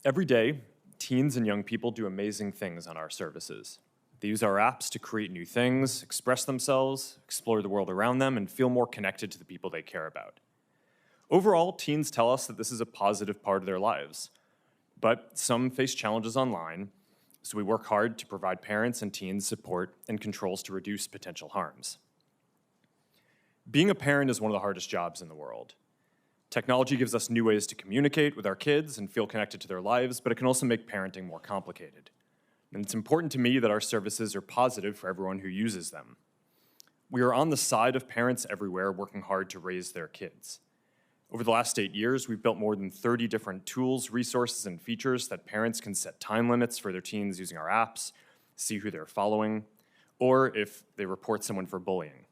Every day, teens and young people do amazing things on our services. They use our apps to create new things, express themselves, explore the world around them, and feel more connected to the people they care about. Overall, teens tell us that this is a positive part of their lives. But some face challenges online, so we work hard to provide parents and teens support and controls to reduce potential harms. Being a parent is one of the hardest jobs in the world. Technology gives us new ways to communicate with our kids and feel connected to their lives, but it can also make parenting more complicated. And it's important to me that our services are positive for everyone who uses them. We are on the side of parents everywhere working hard to raise their kids. Over the last 8 years, we've built more than 30 different tools, resources, and features that parents can set time limits for their teens using our apps, see who they're following, or if they report someone for bullying.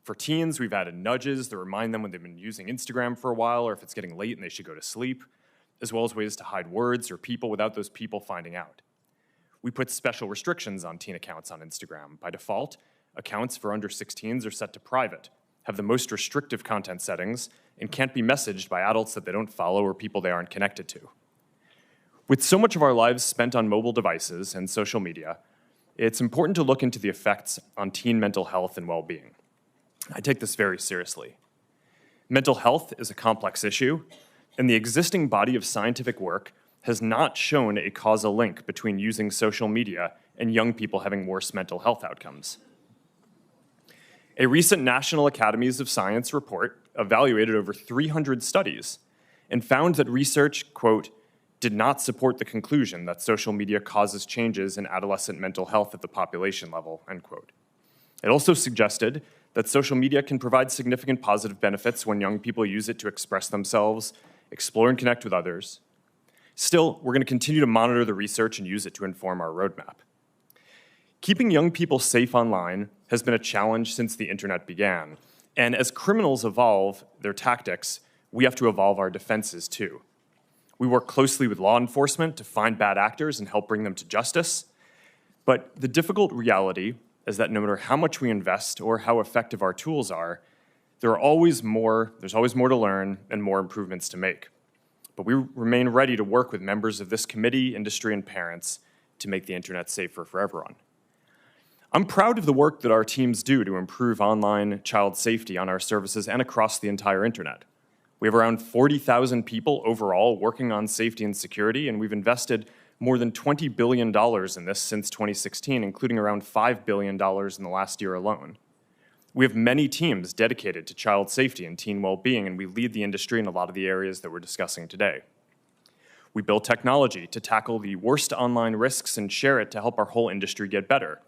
For teens, we've added nudges that remind them when they've been using Instagram for a while or if it's getting late and they should go to sleep, as well as ways to hide words or people without those people finding out. We put special restrictions on teen accounts on Instagram. By default, accounts for under 16s are set to private, have the most restrictive content settings, and can't be messaged by adults that they don't follow or people they aren't connected to. With so much of our lives spent on mobile devices and social media, it's important to look into the effects on teen mental health and well-being. I take this very seriously. Mental health is a complex issue, and the existing body of scientific work has not shown a causal link between using social media and young people having worse mental health outcomes. A recent National Academies of Science report evaluated over 300 studies and found that research, quote, did not support the conclusion that social media causes changes in adolescent mental health at the population level, end quote. It also suggested that social media can provide significant positive benefits when young people use it to express themselves, explore and connect with others. Still, we're going to continue to monitor the research and use it to inform our roadmap. Keeping young people safe online has been a challenge since the internet began, and as criminals evolve their tactics, we have to evolve our defenses too. We work closely with law enforcement to find bad actors and help bring them to justice, but the difficult reality is that no matter how much we invest or how effective our tools are, there's always more to learn and more improvements to make. But we remain ready to work with members of this committee, industry, and parents to make the internet safer for everyone. I'm proud of the work that our teams do to improve online child safety on our services and across the entire internet. We have around 40,000 people overall working on safety and security, and we've invested more than $20 billion in this since 2016, including around $5 billion in the last year alone. We have many teams dedicated to child safety and teen well-being, and we lead the industry in a lot of the areas that we're discussing today. We build technology to tackle the worst online risks and share it to help our whole industry get better,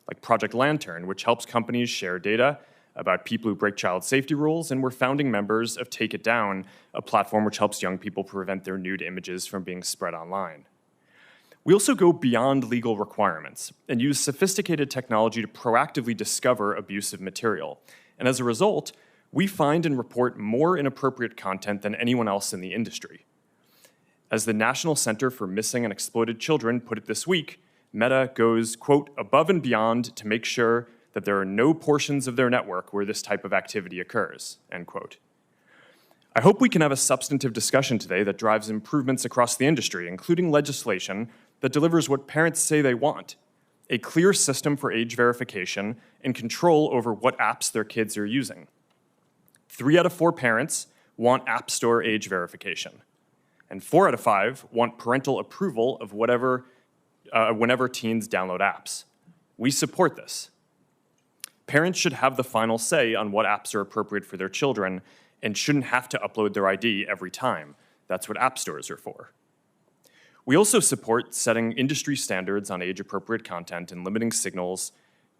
like Project Lantern, which helps companies share data about people who break child safety rules, and we're founding members of Take It Down, a platform which helps young people prevent their nude images from being spread online. We also go beyond legal requirements and use sophisticated technology to proactively discover abusive material. And as a result, we find and report more inappropriate content than anyone else in the industry. As the National Center for Missing and Exploited Children put it this week, Meta goes, quote, above and beyond to make sure that there are no portions of their network where this type of activity occurs, end quote. I hope we can have a substantive discussion today that drives improvements across the industry, including legislation that delivers what parents say they want, a clear system for age verification and control over what apps their kids are using. 3 out of 4 parents want App Store age verification, and 4 out of 5 want parental approval of whenever teens download apps. We support this. Parents should have the final say on what apps are appropriate for their children and shouldn't have to upload their ID every time. That's what app stores are for. We also support setting industry standards on age-appropriate content and limiting signals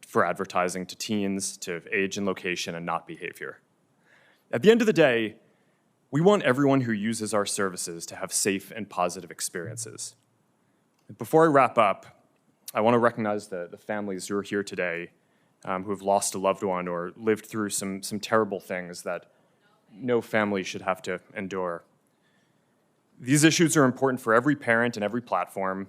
for advertising to teens to age and location and not behavior. At the end of the day, we want everyone who uses our services to have safe and positive experiences. Before I wrap up, I want to recognize the families who are here today who have lost a loved one or lived through some terrible things that no family should have to endure. These issues are important for every parent and every platform,